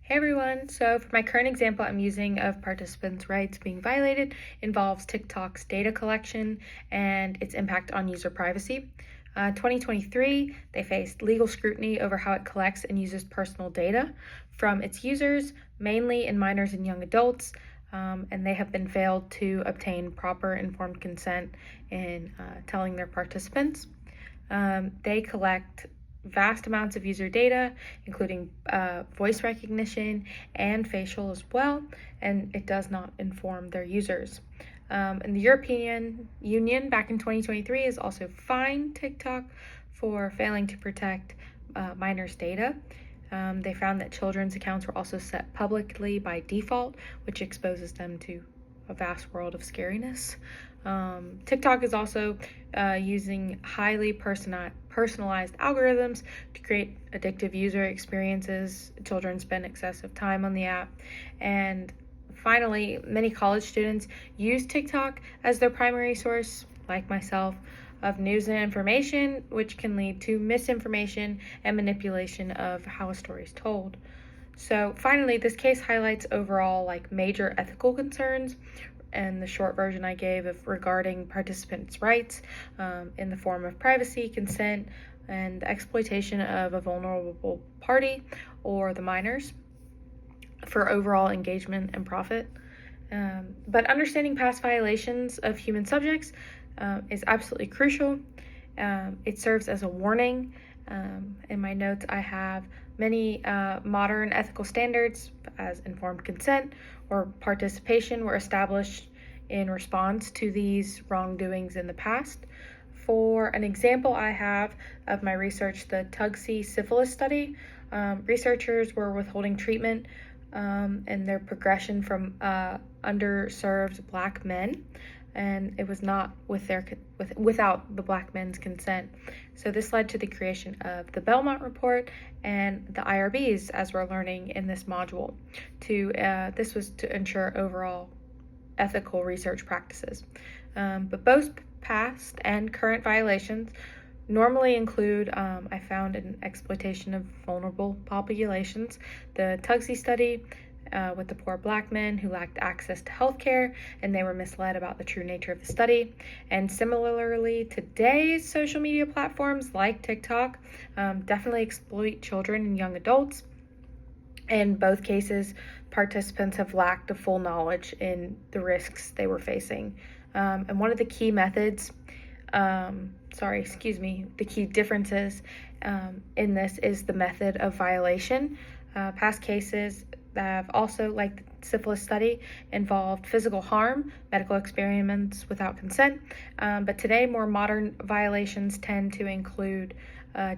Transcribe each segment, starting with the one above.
Hey everyone, so for my current example I'm using of participants' rights being violated involves TikTok's data collection and its impact on user privacy. 2023, they faced legal scrutiny over how it collects and uses personal data from its users, mainly in minors and young adults, and they have been failed to obtain proper informed consent in telling their participants. They collect vast amounts of user data, including voice recognition and facial as well, and it does not inform their users. And the European Union back in 2023 has also fined TikTok for failing to protect minors' data. They found that children's accounts were also set publicly by default, which exposes them to a vast world of scariness. TikTok is also using highly personalized algorithms to create addictive user experiences. Children spend excessive time on the app. And finally, many college students use TikTok as their primary source, like myself, of news and information, which can lead to misinformation and manipulation of how a story is told. So finally, this case highlights overall major ethical concerns, and the short version I gave of regarding participants' rights in the form of privacy, consent, and the exploitation of a vulnerable party or the minors for overall engagement and profit. But understanding past violations of human subjects is absolutely crucial. It serves as a warning. In my notes, I have many modern ethical standards as informed consent or participation were established in response to these wrongdoings in the past. For an example I have of my research, the TUGSI syphilis study, researchers were withholding treatment and their progression from underserved Black men, and it was not without the Black men's consent. So this led to the creation of the Belmont Report and the IRBs, as we're learning in this module. This was to ensure overall ethical research practices. But both past and current violations normally include, I found, an exploitation of vulnerable populations. The TUGSI study with the poor Black men who lacked access to healthcare, and they were misled about the true nature of the study. And similarly, today's social media platforms like TikTok definitely exploit children and young adults. In both cases, participants have lacked the full knowledge in the risks they were facing. And one of the key methods, the key differences in this is the method of violation. Past cases that have also, like the syphilis study, involved physical harm, medical experiments without consent. But today, more modern violations tend to include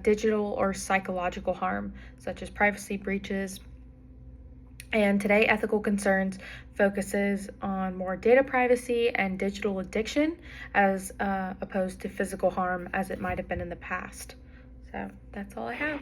digital or psychological harm, such as privacy breaches. And today, ethical concerns focuses on more data privacy and digital addiction as opposed to physical harm as it might have been in the past. So that's all I have.